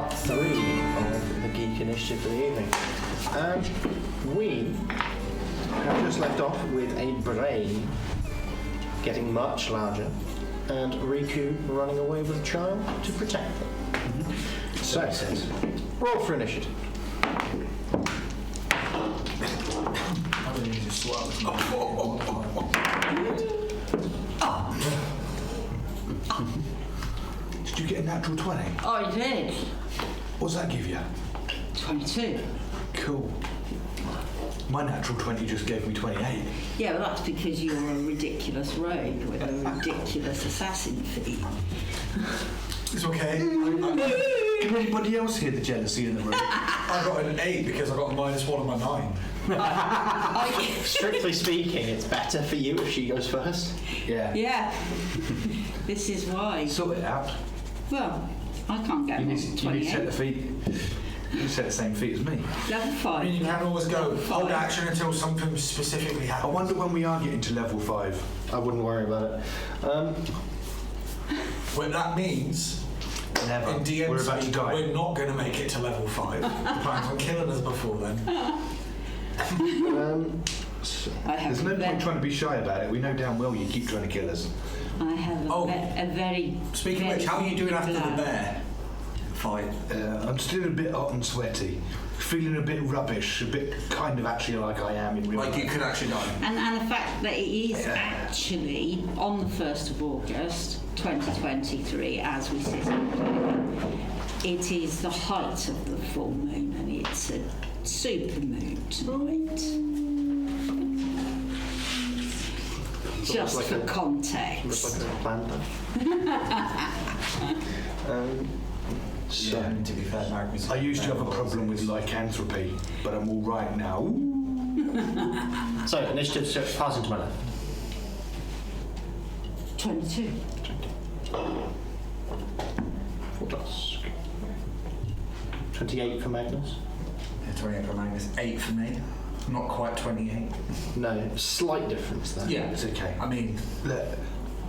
part 3 of the Geek Initiative for the evening. We have just left off with a brain getting much larger and Rhi-Koo running away with a child to protect them. Mm-hmm. So, roll for initiative. Did you get a natural 20? I did. What does that give you? 22. Cool. My natural 20 just gave me 28. Yeah, well, that's because you're a ridiculous rogue with a ridiculous assassin feat. It's okay. Can anybody else hear the jealousy in the room? I got an 8 because I got a -1 on my 9. Strictly speaking, it's better for you if she goes first. Yeah. Yeah. This is why. Sort it out. Well, I can't get You more need than to 28. set the feet. You set the same feet as me. Level 5. I mean, you can always go hold action until something specifically happens. I wonder when we are getting to level 5. I wouldn't worry about it. Well, that means Never. in DM We're about to speak, die. we're not going to make it to level 5. The plans on killing us before then. I have There's no point trying to be shy about it. We know damn well you keep trying to kill us. I have a very. Speaking of which, how are you doing after the bear fight? I'm still a bit hot and sweaty. Feeling a bit rubbish. A bit kind of actually like I am in real life. Like you could actually die. And the fact that it is actually on the 1st of August 2023 as we sit here, it is the height of the full moon and it's a super moon tonight. Just like for context. Looks like a plan. So, to be fair, Magnus, I used to have a problem with lycanthropy, but I'm all right now. So, initiative passing to my left. 22. For Dusk. 28 for Magnus. 28 for Magnus, 8 for me. Not quite 28. No, slight difference there. Yeah, It's okay. I mean, Look,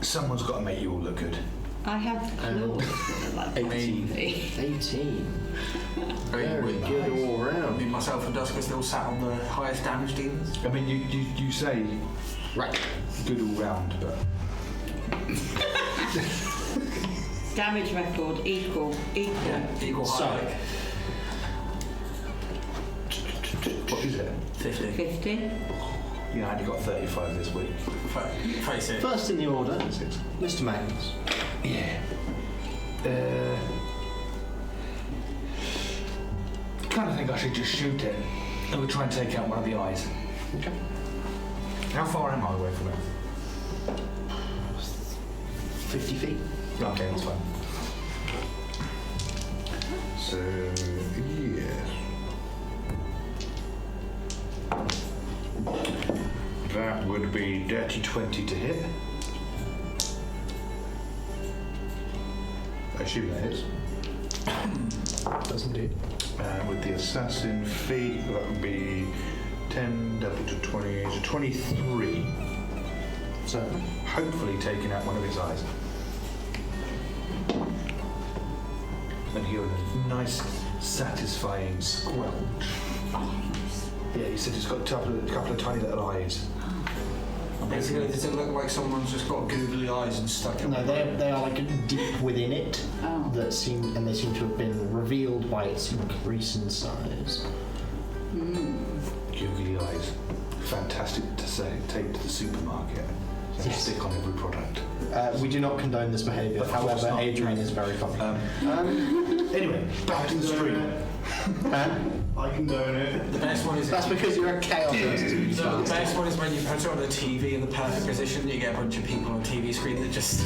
someone's got to make you all look good. I have claws that are like 18. 18. Very good all I round. mean, myself and Dusk are still sat on the highest damage demons. I mean, you say Right. good all round, but damage record equal. Equal So- high. what is it? 50. 50. You know, I only got 35 this week. Face it. First in the order, Mr. Magnus. Yeah. Kind of think I should just shoot it. And we'll try and take out one of the eyes. Okay. How far am I away from it? 50 feet. Okay, that's fine. So, yeah. That would be dirty 20 to hit. I assume that is. Does indeed. With the assassin feat, that would be 10 double to 20, so 23. So, Hopefully taking out one of his eyes. And hear a nice, satisfying squelch. Yeah, he said he's got a couple of tiny little eyes. Basically, does it look like someone's just got googly eyes and stuck in no, they are like deep within it. Oh. They seem to have been revealed by its increase in size. Googly eyes. Fantastic to say. Take to the supermarket. And Yes. stick on every product. We do not condone this behaviour. Of course However, not. Adrian is very popular. Anyway, back to the street. I condone it. The best one is That's because you're a chaosist. No, the best one is when you put it on the TV in the perfect position, you get a bunch of people on a TV screen that just.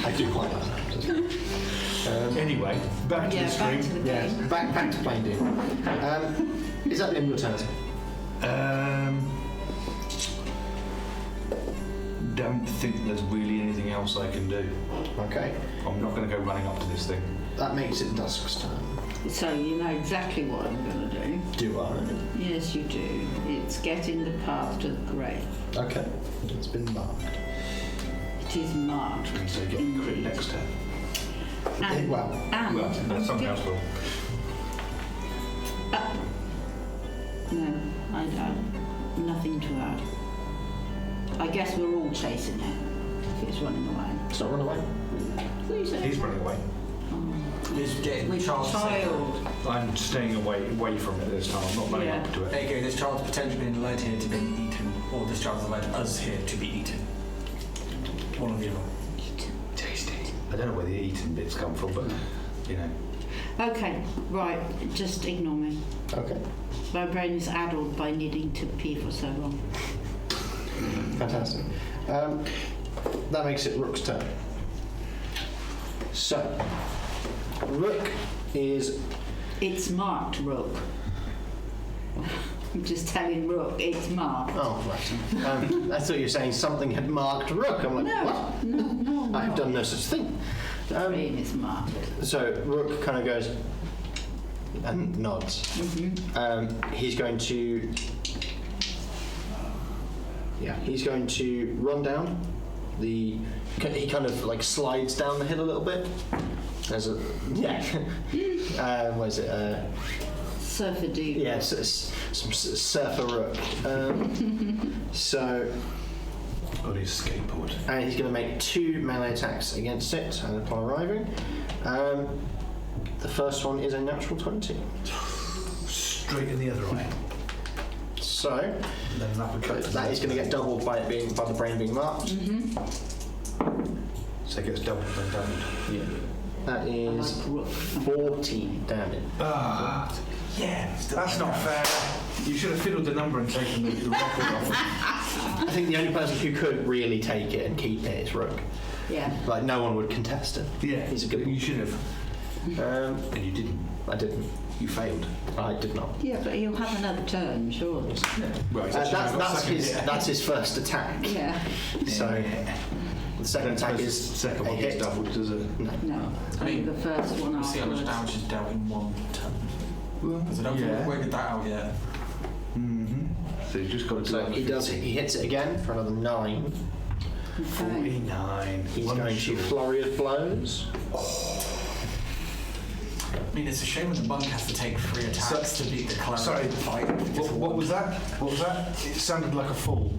I do quite like that. Anyway, back to the Back street. to the Yes, game. back to playing Doom. Is that the end of your turn? Don't think there's really anything else I can do. Okay. I'm not going to go running up to this thing. That makes it Dusk's turn. So you know exactly what I'm going to do. Do I? Yes, you do. It's get in the path to the grave. Okay. It's been marked. It is marked. So get crit next turn. And, Well, something else will. no, I don't. Nothing to add. I guess we're all chasing it if it's running away. it's not run away. What are you saying? He's running away. He's getting With Charles. child. I'm staying away from it this time. I'm not running up to it. There you go. This child's potentially being led here to be eaten, or this child's led us here to be eaten. One or the other. Tasty. I don't know where the eating bits come from, but you know. Okay, right, just ignore me. Okay. My brain is addled by needing to pee for so long. Fantastic. That makes it Rook's turn. So, Rook is... It's marked Rook. I'm just telling Rook, it's marked. Oh, right. I thought you were saying something had marked Rook. I'm like, what? No. I have done no such thing. The brain is marked. So, Rook kind of goes and nods. Mm-hmm. He's going to... Yeah, he's going to run down the... He kind of like slides down the hill a little bit. There's a... Yeah. What is it? Surfer dude. Yeah, some surfer Rook. So... Got his skateboard. And he's going to make 2 melee attacks against it upon arriving. The first one is a natural 20. Straight in the other eye. So... Then That is going to get doubled by the brain being marked. So it gets doubled and doubled. Yeah. That is 40 damage. Yeah. That's not fair. You should have fiddled the number and taken the record off. I think the only person who could really take it and keep it is Rook. Yeah. Like no one would contest it. Yeah, He's a good one. You should have. And you didn't. I didn't. You failed. I did not. Yeah, but he'll have another turn, surely. Right. That's his first attack. Yeah. So the second attack is second a one gets hit. doubled, does it? No. I mean, the first one We'll see how much afterwards. damage is dealt in one turn. Because I don't think we've worked that out yet. So you just got to do So he hits it again for another 9. Okay. 49. He's going to flurry of blows. I mean, it's a shame when the monk has to take 3 attacks to beat the cleric. Sorry, fight. what was that? What was that? It sounded like a fall.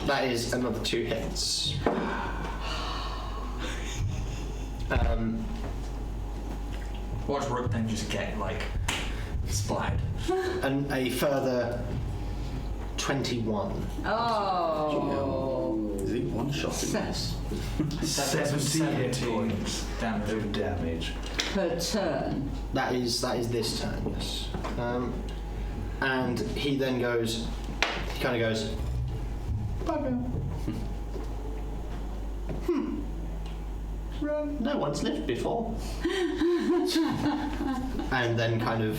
That is another 2 hits. Watch Rook then just get, like, splattered. And a further 21. Oh. Is he one shot in this? 70 hit points damage. of damage. Per turn. That is this turn, yes. And he then goes... He kind of goes... Bugger. Run. No one's lived before. And then kind of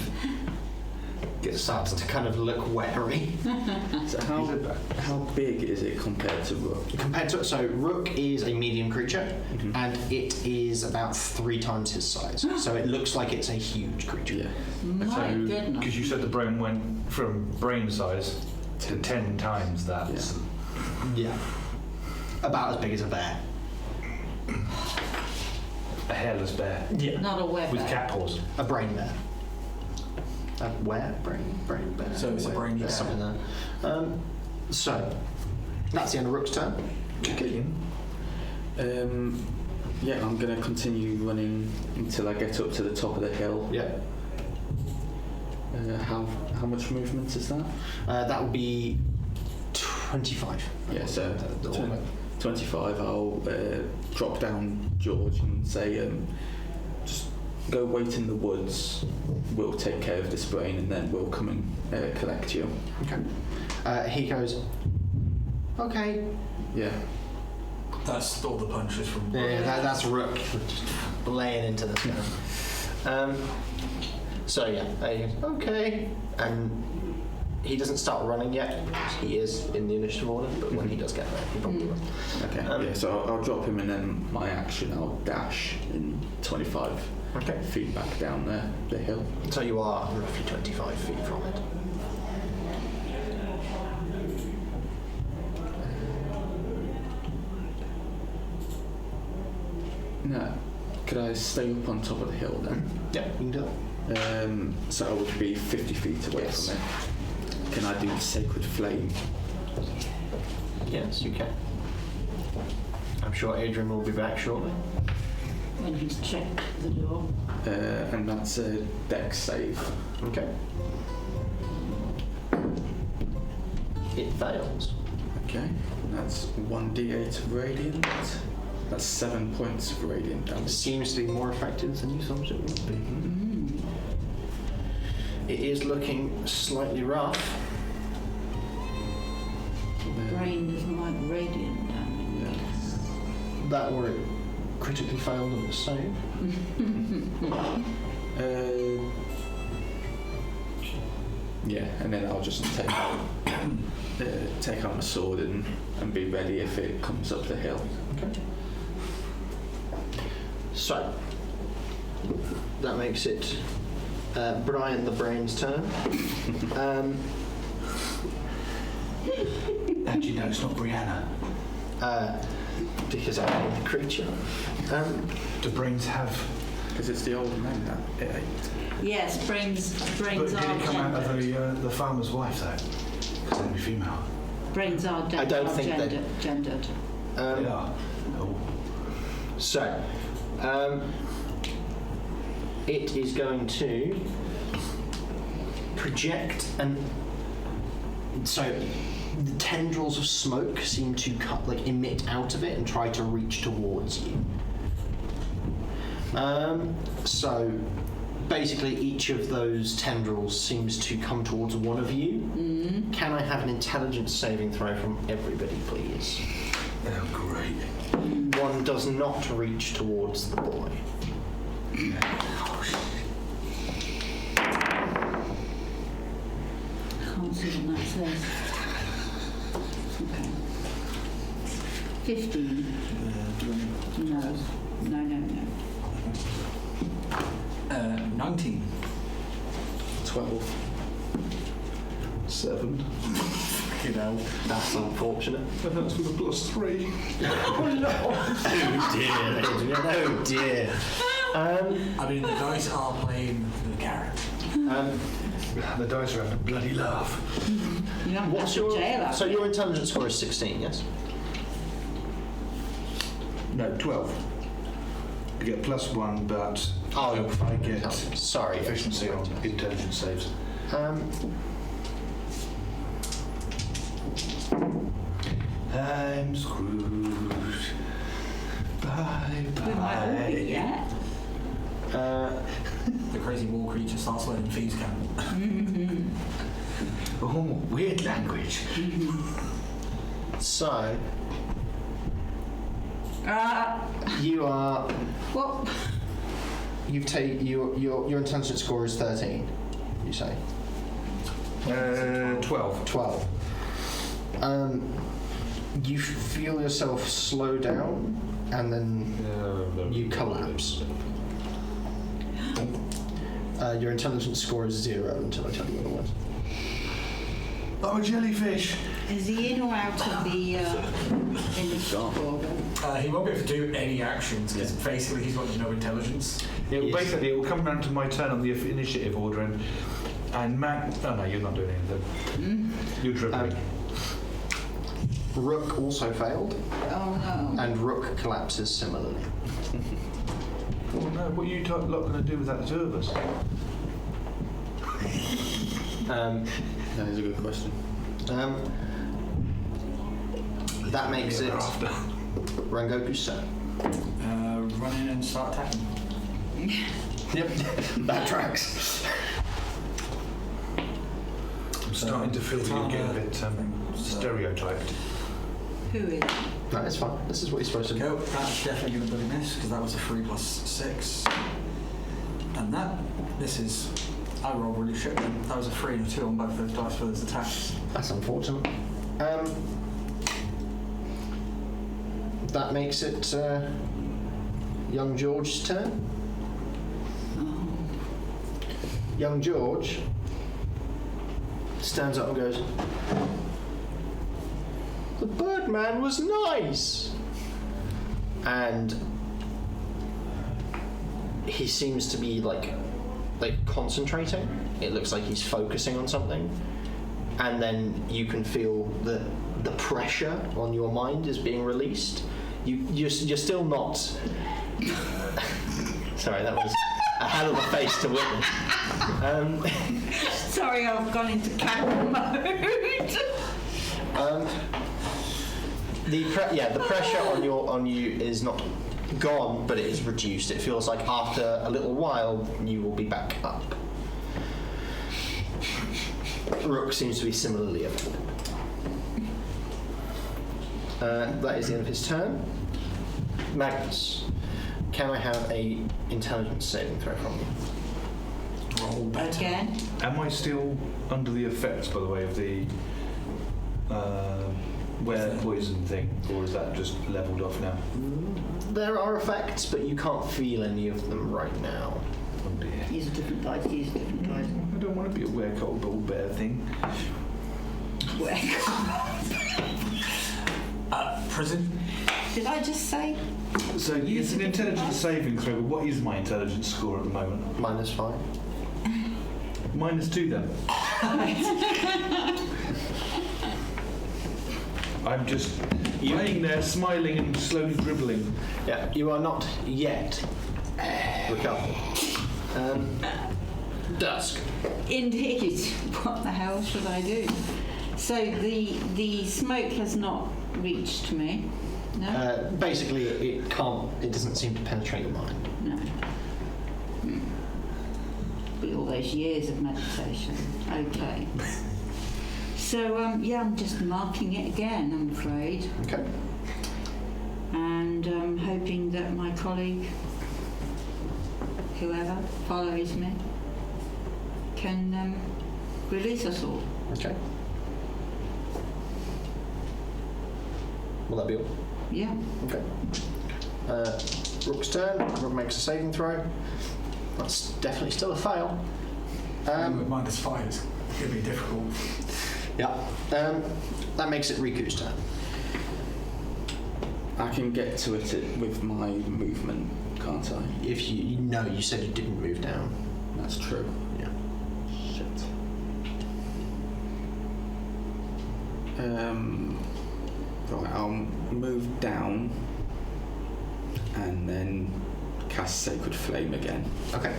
starts to kind of look wary. So how big is it compared to Rook? Compared to so Rook is a medium creature, and it is about 3 times his size. So it looks like it's a huge creature. Yeah. My goodness. Because you said the brain went from brain size to 10 times that. Yeah. About as big as a bear. A hairless bear. Yeah. Not a web. With cat paws. A brain bear. A where? Brain bear. So it's a brainy There's bear. something there. So that's the end of Rook's turn. Yeah, I'm going to continue running until I get up to the top of the hill. Yeah. How much movement is that? That would be 25. Yeah, so 25. I'll drop down George and say, just go wait in the woods. We'll take care of this brain and then we'll come and collect you. Okay. He goes, okay. Yeah. That's all the punches from Rook. Yeah, that's Rook just laying into this guy. So yeah, he goes, okay. And he doesn't start running yet. He is in the initiative order, but when he does get there, he probably will. Okay. Yeah, so I'll drop him and then my action, I'll dash in 25 feet back down the hill. So you are roughly 25 feet from it. No. Could I stay up on top of the hill then? Yeah, you can do it. So I would be 50 feet away Yes. from it. Can I do the sacred flame? Yes, you can. I'm sure Adrian will be back shortly. When he's checked the door. And that's a dex save. Okay. It fails. Okay. That's 1d8 of radiant. That's 7 points of radiant It damage. seems to be more effective than you thought it would be. Mm. It is looking slightly rough. Brain doesn't like radiant damage. Yeah. That or it critically failed on the save. Yeah, and then I'll just take out my sword and be ready if it comes up the hill. Okay. So, that makes it Brian the Brain's turn. Actually, no, it's not Brianna. Because I made the creature. Do brains have... Because it's the old man that it ate. Yes, brains But did are it come out gendered. of the farmer's wife, though? Because they'd be female. Brains are I don't think gendered. They are. Oh. So, it is going to project so the tendrils of smoke seem to emit out of it and try to reach towards you. So basically each of those tendrils seems to come towards one of you. Mm. Can I have an intelligence saving throw from everybody, please? Oh, great. One does not reach towards the boy. Can't see what that says. Okay. 15. No. 19. 12. 7. You know. That's unfortunate. And that's with a +3. Oh no! Oh dear, Adrian. Oh dear. I mean, the dice are playing the character. The dice are having a bloody laugh. You haven't What's got your to jail, have so you? your intelligence score is 16, yes? No, 12. You get +1, but I get sorry. efficiency on intelligence saves. I'm screwed. Bye We might all be bye. yet. The crazy war creature starts learning thieves' camp. Oh, weird language. So you are What? you've taken your intelligence score is 13. You say 12. 12. You feel yourself slow down, and then you collapse. Your intelligence score is 0 until I tell you otherwise. Oh, jellyfish! Is he in or out of the initiative order? He won't be able to do any actions because basically he's got no intelligence. Basically, it will come round to my turn on the initiative order, and oh no, you're not doing anything. You're dribbling. Rook also failed, Oh no. and Rook collapses similarly. Oh no, what are you lot going to do without the two of us? That is a good question. That makes it After. Rengoku's turn. Run in and start attacking. Yep, that tracks. I'm starting to feel that you're getting a bit stereotyped. Who is? No, it's fine. This is what you're supposed to do. Nope, that's definitely going to bloody miss because that was a 3 + 6. And I rolled really shit. That was a 3 and a 2 on both those dice for those attacks. That's unfortunate. That makes it young George's turn. Young George stands up and goes, "The Birdman was nice," and he seems to be like concentrating. It looks like he's focusing on something, and then you can feel the pressure on your mind is being released. You're still not. Sorry, that was a hell of a face to witness. Sorry, I've gone into cackle mode. The pressure on you is not gone, but it is reduced. It feels like after a little while you will be back up. Rook seems to be similarly affected. That is the end of his turn. Magnus, can I have a intelligence saving throw from you? Roll better. Again. Am I still under the effects, by the way, of the wear poison thing, or is that just levelled off now? There are effects, but you can't feel any of them right now. Oh dear. Use a different dice. I don't want to be a wear-cold old bear thing. Prison. Did I just say? So it's an intelligence saving throw, but what is my intelligence score at the moment? -5. -2 then. I'm just laying there, smiling and slowly dribbling. Yeah, you are not yet recovered. Dusk. Indeed. What the hell should I do? So the smoke has not reached me. No. Basically, it can't. It doesn't seem to penetrate your mind. No. But all those years of meditation. Okay. So I'm just marking it again, I'm afraid. Okay. And hoping that my colleague, whoever follows me, can release us all. Okay. Will that be all? Yeah. Okay. Rook's turn. Rook makes a saving throw. That's definitely still a fail. With -5, it's going to be difficult. Yeah. That makes it Rhi-Koo's turn. I can get to it with my movement, can't I? If you said you didn't move down. That's true. Yeah. Shit. Right, I'll move down and then cast Sacred Flame again. Okay.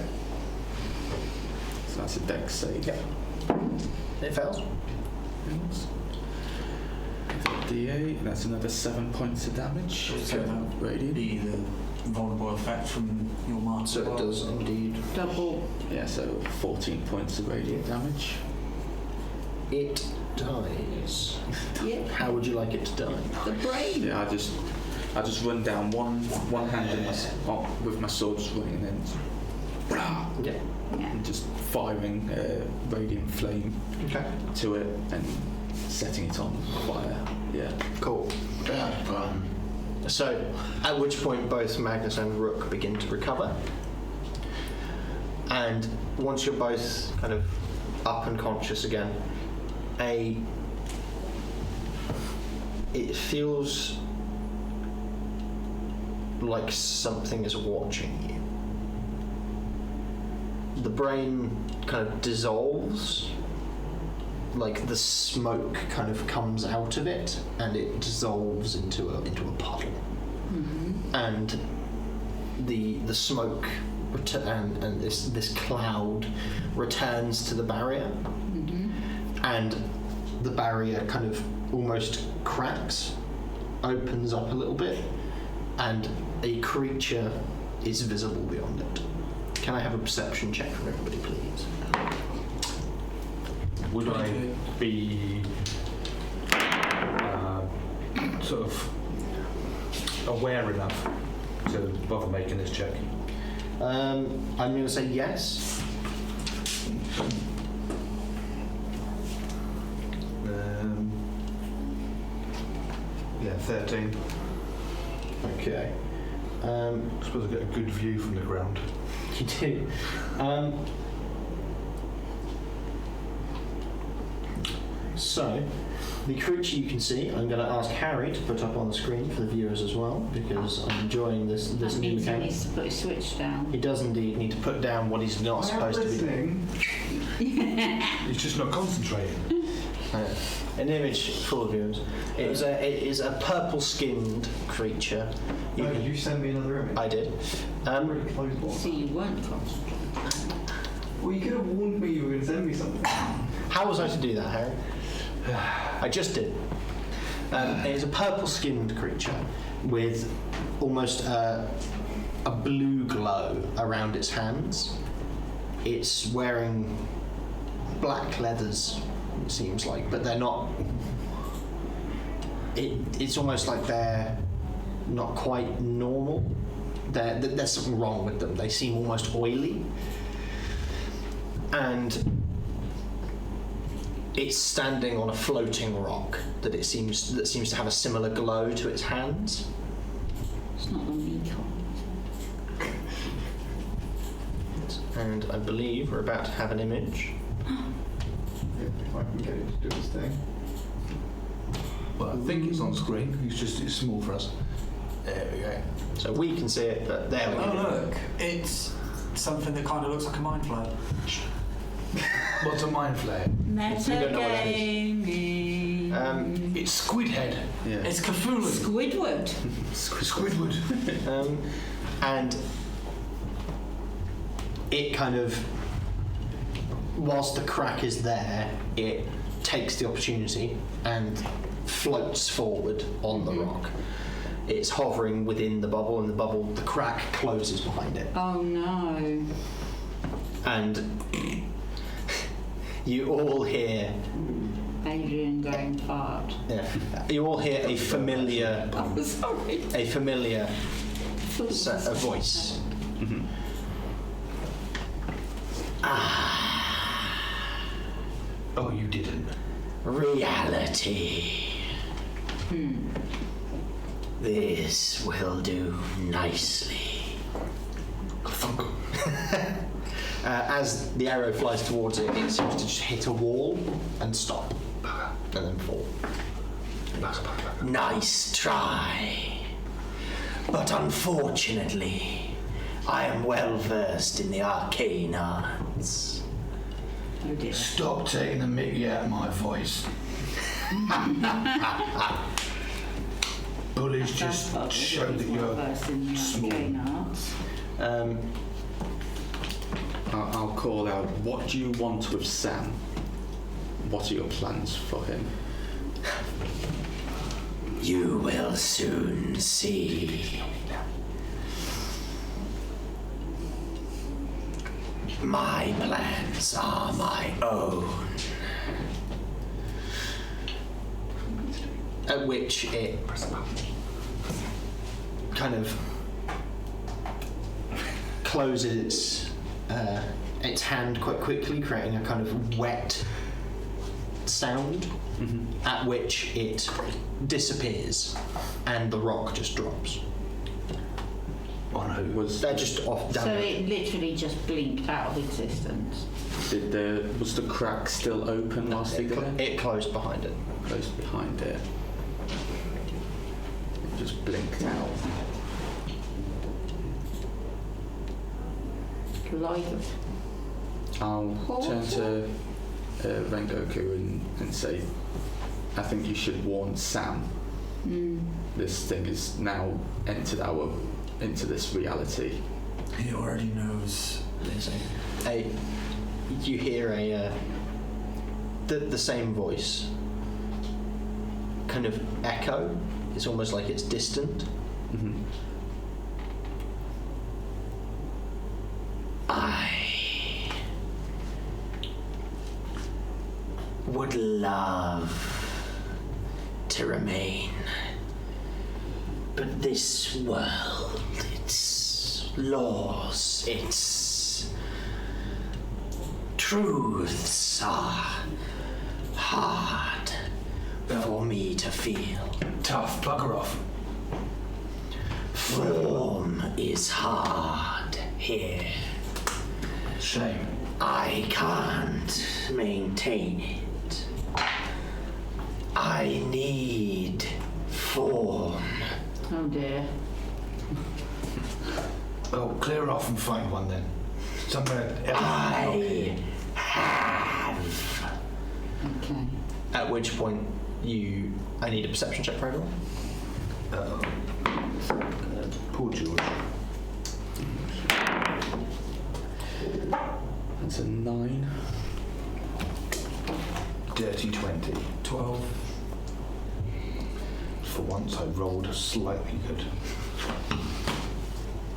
So that's a dex save. Yep. It fails. D8, that's another 7 points of damage. So that radiant. be the vulnerable effect from your mark. So it does indeed. Double. Yeah, so 14 points of radiant damage. It dies. Yeah. How would you like it to die? The brain. Yeah, I just run down one hand in with my sword just running and then Yeah. Yeah. and just firing radiant flame Okay. to it and setting it on fire. Yeah. Cool. So, at which point both Magnus and Rook begin to recover. And once you're both kind of up and conscious again, it feels like something is watching you. The brain kind of dissolves, like the smoke kind of comes out of it and it dissolves into a puddle. Mm-hmm. And the smoke and this cloud returns to the barrier. Mm-hmm. And the barrier kind of almost cracks, opens up a little bit, and a creature is visible beyond it. Can I have a perception check from everybody, please? Would I be sort of aware enough to bother making this check? I'm going to say yes. Yeah, 13. Okay. I suppose I get a good view from the ground. You do. So, The creature you can see, I'm going to ask Harry to put up on the screen for the viewers as well, because I'm enjoying this That new means he mechanic. needs to put his switch down. He does indeed need to put down what he's not supposed to be doing. He's just not concentrating. An image for the viewers. It is a purple-skinned creature. Did you send me another image? I did. Really close one. So you weren't concentrating. Well, you could have warned me you were going to send me something. How was I to do that, Harry? I just did. It is a purple-skinned creature with almost a blue glow around its hands. It's wearing black leathers, it seems like, but they're not. It's almost like they're not quite normal. There's something wrong with them. They seem almost oily. And it's standing on a floating rock that seems to have a similar glow to its hands. It's not the Rhi-Koo. And I believe we're about to have an image. If I can get it to do its thing. Well, I think it's on screen. It's small for us. There we go. So we can see it, but there we go. Oh look, it's something that kind of looks like a mind flare. What's a mind flare? Metagaming. It's squid head. Yeah. It's Cthulhu. Squidward. Squidward. And it kind of, whilst the crack is there, it takes the opportunity and floats forward on the rock. It's hovering within the bubble, and the crack closes behind it. Oh no. And you all hear, Adrian going fart. you all hear a familiar, I'm sorry. a voice. Mm-hmm. Oh, you didn't. Reality. This will do nicely. As the arrow flies towards it, it seems to just hit a wall and stop, and then fall. Nice try. But unfortunately, I am well versed in the arcane arts. Oh dear. Stop taking the mickey out of my voice. Bullies just show that you're small. I'll call out, what do you want with Sam? What are your plans for him? You will soon see. My plans are my own. At which it kind of closes its hand quite quickly, creating a kind of wet sound, at which it disappears and the rock just drops. Oh no, They're just off down. So it literally just blinked out of existence. Was the crack still open whilst they did it? It closed behind it. Close behind it. It just blinked out. Live. I'll turn to Rengoku and say, I think you should warn Sam. This thing is now entered into this reality. He already knows. You hear the same voice kind of echo. It's almost like it's distant. I would love to remain, but this world, its laws, its truths are hard for me to feel. tough. Bugger off. Form is hard here. Shame. I can't maintain it. I I need form. Oh dear. Oh, clear off and find one then. Somewhere else. I have. Okay. At which point I need a perception check for everyone. Uh-oh. Poor George. That's a 9. Dirty 20. 12. For once I rolled slightly good.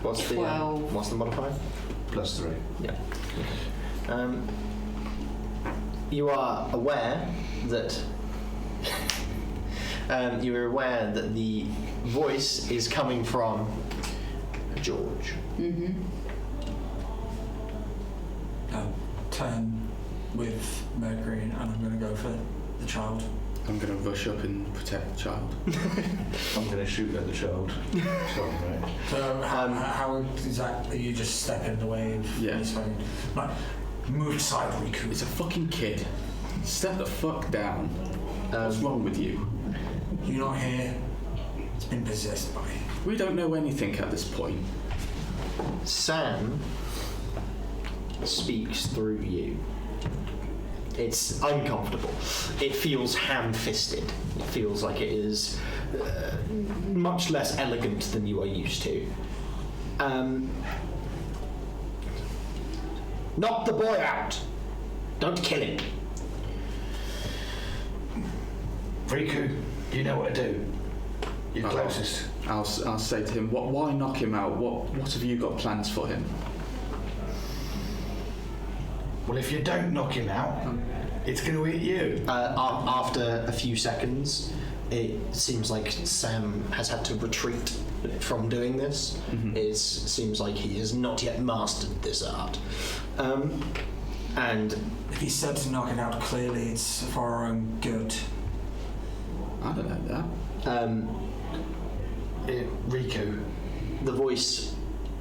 What's the 12. what's the modifier? +3. Yeah. You are aware that the voice is coming from George. Mm-hmm. I'll turn with Mercury and I'm going to go for the child. I'm going to rush up and protect the child. I'm going to shoot at the child. Sorry, right. So how exactly you just step in the way of me swinging? Like, move aside, Rhi-Koo. It's a fucking kid. Step the fuck down. What's wrong with you? You're not here. It's been possessed by. We don't know anything at this point. Sam speaks through you. It's uncomfortable. It feels ham-fisted. It feels like it is much less elegant than you are used to. Knock the boy out. Don't kill him. Rhi-Koo, you know what to do. You're closest. I'll say to him, why knock him out? What have you got plans for him? Well, if you don't knock him out, it's going to eat you. After a few seconds, it seems like Sam has had to retreat from doing this. Mm-hmm. It seems like he has not yet mastered this art. And If he said to knock it out, clearly it's for our own good. I don't know that. Rhi-Koo, the voice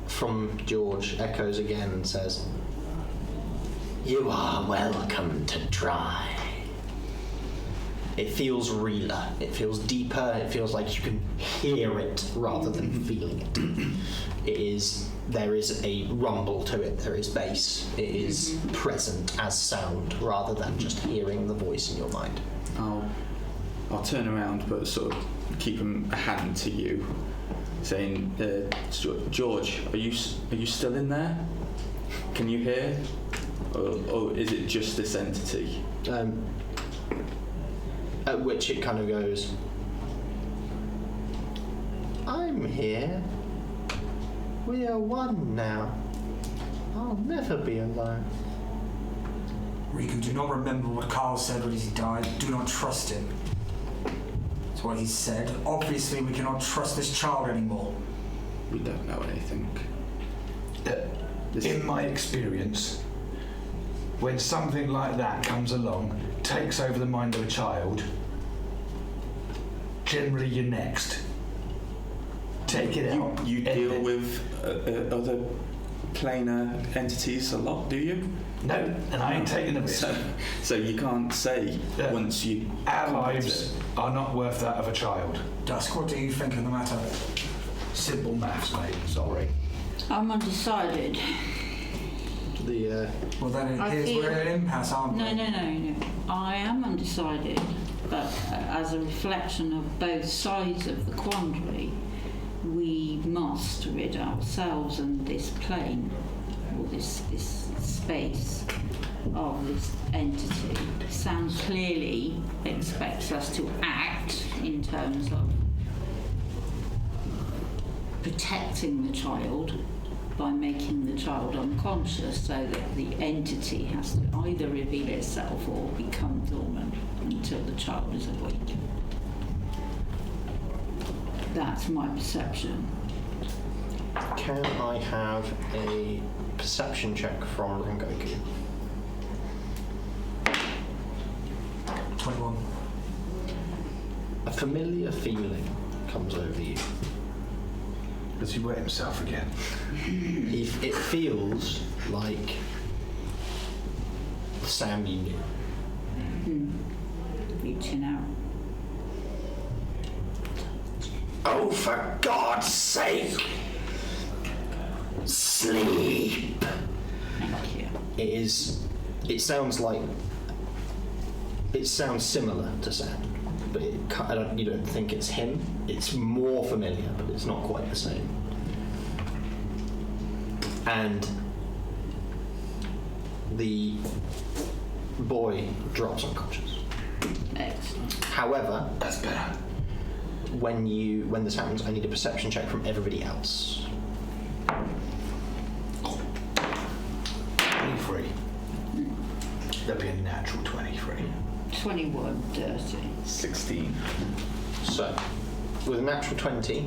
from George echoes again and says, "You are welcome to try." It feels realer, it feels deeper, it feels like you can hear it rather than feeling it. There is a rumble to it, there is bass, it is present as sound rather than just hearing the voice in your mind. I'll turn around but sort of keep a hand to you, saying, George, are you still in there? Can you hear? Or is it just this entity? At which it kind of goes, "I'm here. We are one now. I'll never be alone." Rhi-Koo, do not remember what Carl said when he died. Do not trust him. That's what he said. Obviously, we cannot trust this child anymore. We don't know anything. in my experience, when something like that comes along, takes over the mind of a child, generally you're next. Take it out. You deal with other planar entities a lot, do you? No, and I ain't taking the risk. So you can't say once you... Our lives are not worth that of a child. Dusk, what do you think of the matter? Simple maths, mate. Sorry. I'm undecided. Well, then we're at an impasse, aren't we? No. I am undecided, but as a reflection of both sides of the quandary, we must rid ourselves and this plane, or this space, of this entity. Sam clearly expects us to act in terms of protecting the child by making the child unconscious, so that the entity has to either reveal itself or become dormant until the child is awake. That's my perception. Can I have a perception check from Rengoku? 21. A familiar feeling comes over you. Does he wet himself again? It feels like the Sam you knew. Reaching out. Oh, for God's sake! Sleep! Thank you. It sounds similar to Sam, but you don't think it's him. It's more familiar, but it's not quite the same. And the boy drops unconscious. Excellent. However, That's better. when this happens, I need a perception check from everybody else. 23. That'd be a natural 23. 21 dirty. 16. So, with a natural 20,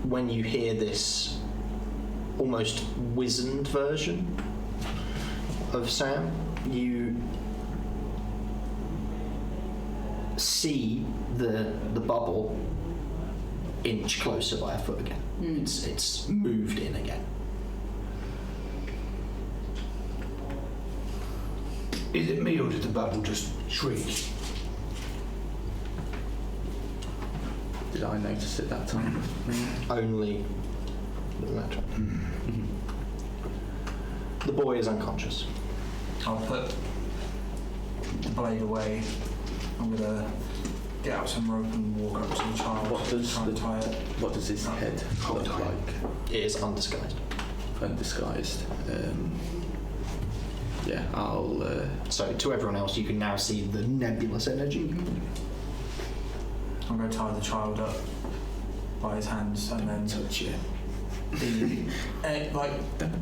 when you hear this almost wizened version of Sam, you see the bubble inch closer by a foot again. It's moved in again. Is it me or did the bubble just shriek? Did I notice it that time? Only with that. The boy is unconscious. I'll put the blade away. I'm gonna get out some rope and walk up to the child. What does try and tie it. What does his head look like? It is undisguised. Undisguised. Yeah, I'll. So to everyone else, you can now see the nebulous energy. I'm going to tie the child up by his hands and then touch it.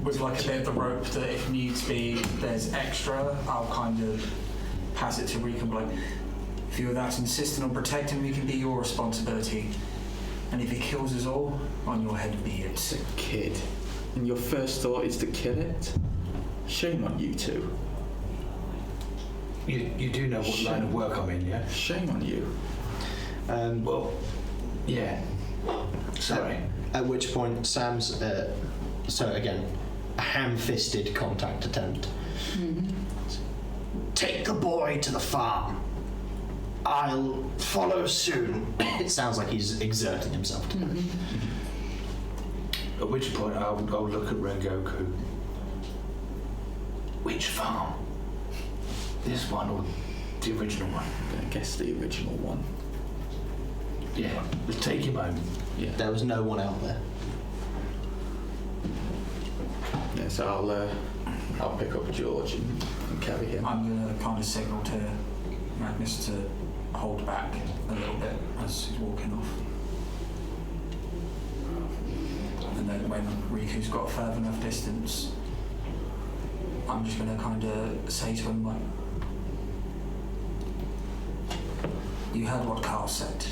With like a bit of the rope that if needs be, there's extra. I'll kind of pass it to Rhi-Koo, like, if you're that insistent on protecting him, it can be your responsibility. And if he kills us all, on your head be it. It's a kid, and your first thought is to kill it. Shame on you two. You do know what line of work I'm in, yeah? Shame on you. Well, yeah. Sorry. At which point Sam's, so again, a ham-fisted contact attempt. Take the boy to the farm. I'll follow soon. It sounds like he's exerting himself to that. At which point I'll look at Rengoku. Which farm? This one or the original one? I'm gonna guess the original one. Yeah, let's take him home. Yeah. There was no one out there. Yeah, so I'll pick up George and carry him. I'm going to kind of signal to Magnus to hold back a little bit as he's walking off. And then when Rhi-Koo's got further enough distance, I'm just going to kind of say to him, like, you heard what Carl said,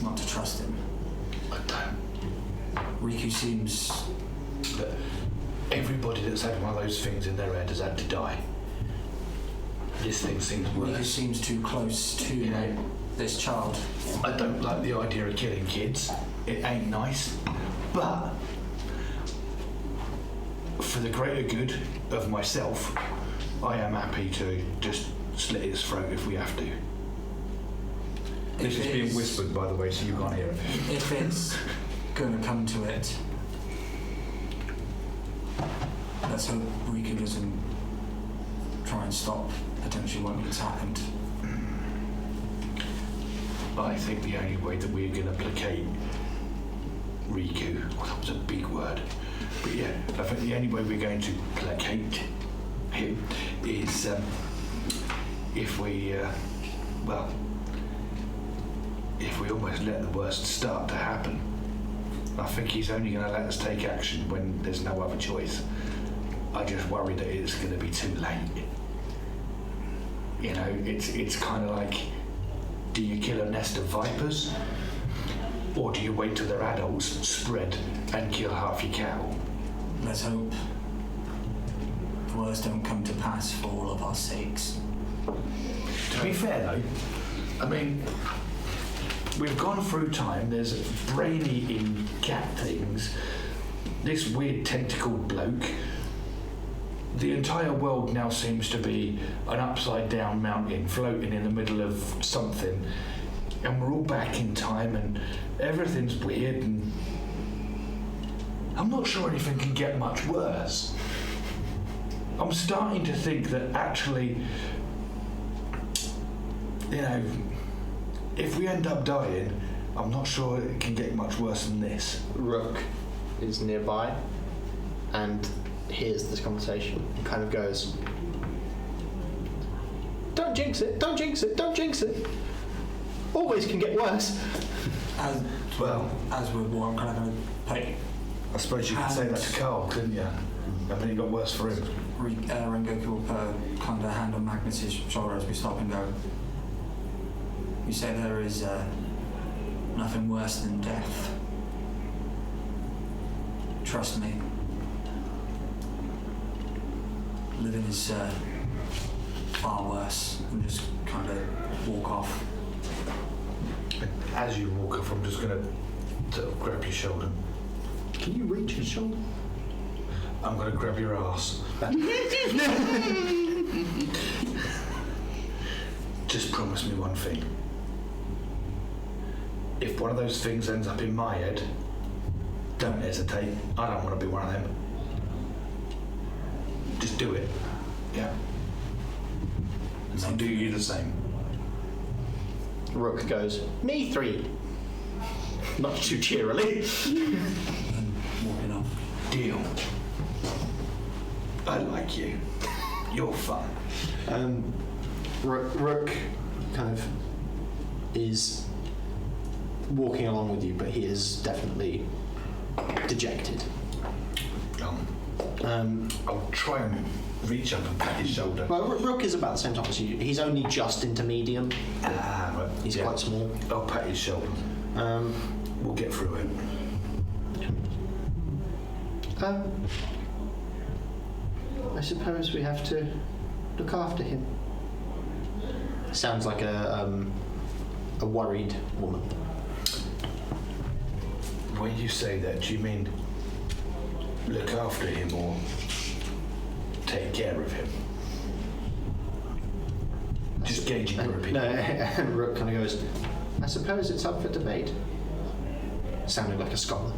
not to trust him. I don't. Rhi-Koo seems... But everybody that's had one of those things in their head has had to die. This thing seems Rhi-Koo worse. seems too close to this child. I don't like the idea of killing kids. It ain't nice. But for the greater good of myself, I am happy to just slit its throat if we have to. This is being whispered, by the way, so you can't hear it. If it's going to come to it, let's hope Rhi-Koo doesn't try and stop potentially what has happened. I think the only way that we're going to placate Rhi-Koo, well, that was a big word, but yeah, I think the only way we're going to placate him is if we almost let the worst start to happen. I think he's only going to let us take action when there's no other choice. I just worry that it's going to be too late. You know, it's kind of like, do you kill a nest of vipers? Or do you wait till they're adults, spread, and kill half your cattle? Let's hope the worst don't come to pass for all of our sakes. To be fair though, I mean, we've gone through time, there's brainy in cat things, this weird tentacled bloke. The entire world now seems to be an upside down mountain floating in the middle of something. and we're all back in time, and everything's weird, and I'm not sure anything can get much worse. I'm starting to think that actually, you know, if we end up dying, I'm not sure it can get much worse than this. Rook is nearby and hears this conversation and kind of goes, "Don't jinx it, don't jinx it, don't jinx it. Always can get worse." As we're more, I'm kind of going to pay I suppose you could say that to Carl, couldn't you? I mean, it got worse for him. Rengoku will put a kind of hand on Magnus's shoulder as we stop and go, "You say there is nothing worse than death. Trust me. Living is far worse." And just kind of walk off. As you walk off, I'm just going to sort of grab your shoulder. Can you reach his shoulder? I'm going to grab your ass. Just promise me one thing. If one of those things ends up in my head, don't hesitate. I don't want to be one of them. Just do it. Yeah. And I'll do you the same. Rook goes, "Me 3. Not too cheerily. And walking off. Deal. I like you. You're fun. Rook kind of is walking along with you, but he is definitely dejected. I'll try and reach up and pat his shoulder. Well, Rook is about the same size as you. He's only just into medium. Right. He's quite small. I'll pat his shoulder. We'll get through it. I suppose we have to look after him. Sounds like a worried woman. When you say that, do you mean look after him or take care of him? Just gauging your opinion. No, and Rook kind of goes, "I suppose it's up for debate." Sounding like a scholar.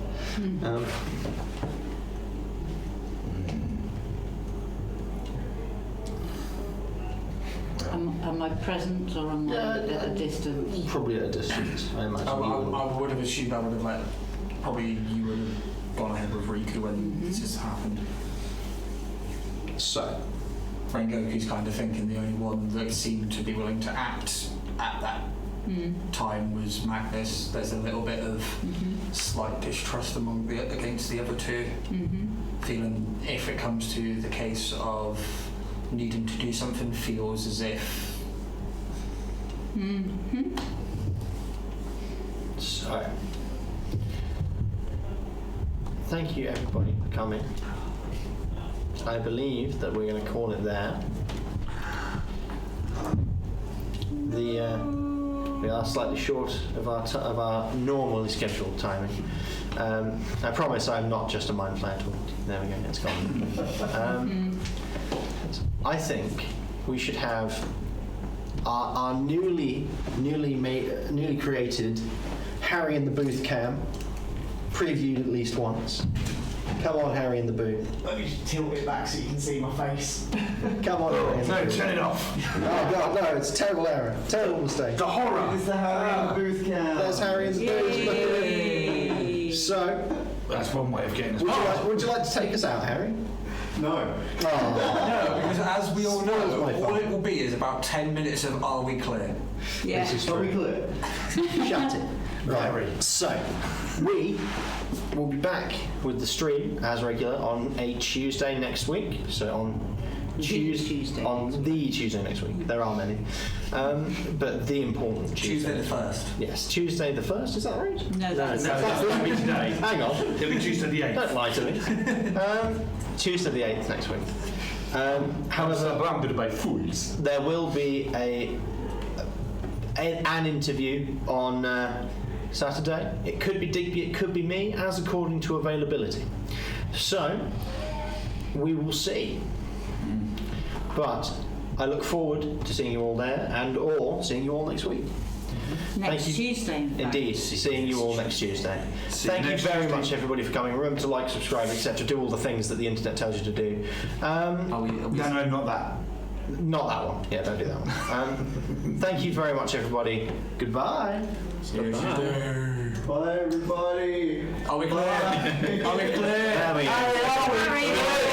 Am I present or am I at a distance? Probably at a distance, I imagine. I would have assumed I would have probably you would have gone ahead with Rhi-Koo when this has happened. So, Rengoku's kind of thinking the only one that seemed to be willing to act at that time was Magnus. There's a little bit of slight distrust against the other two. Feeling if it comes to the case of needing to do something, feels as if. So, thank you everybody for coming. I believe that we're going to call it there. We are slightly short of our normally scheduled timing. I promise I'm not just a mind flayer tool. There we go, it's gone. I think we should have our newly created Harry in the Booth cam previewed at least once. Come on, Harry in the Booth. Let me just tilt it back so you can see my face. Come on, Harry in the No, Booth. turn it off. Oh God, no! It's a terrible error, terrible mistake. The horror. It's the Harry in the Booth cam. There's Harry in the Booth. So, That's one way of getting us. would you like to take us out, Harry? No. Oh. No, because as we all know, Spoils my all fun. it will be is about 10 minutes of "Are we clear?" Yeah. This is Are we true. clear? Shut it. Right. So, we will be back with the stream as regular on a Tuesday next week. So on Tuesday. On the Tuesday next week. There are many, but the important Tuesday the 1st. Yes, Tuesday the 1st. Is that right? No, that's That'll be today. Hang on. It'll be Tuesday the 8th. Don't lie to me. Tuesday the 8th next week. However, Surrounded by fools. there will be an interview on Saturday. It could be Digby, it could be me, as according to availability. So, we will see. But I look forward to seeing you all there and or seeing you all next week. Next Thank you. Tuesday, in fact. Indeed, seeing you all next Tuesday. Thank you next very Tuesday. much, everybody, for coming. Remember to like, subscribe, etc. Do all the things that the internet tells you to do. Are we No, not that. Not that one. Yeah, don't do that one. Thank you very much, everybody. Goodbye. See you Tuesday. Bye, everybody. Are we clear? Are we clear? There we go. Harry,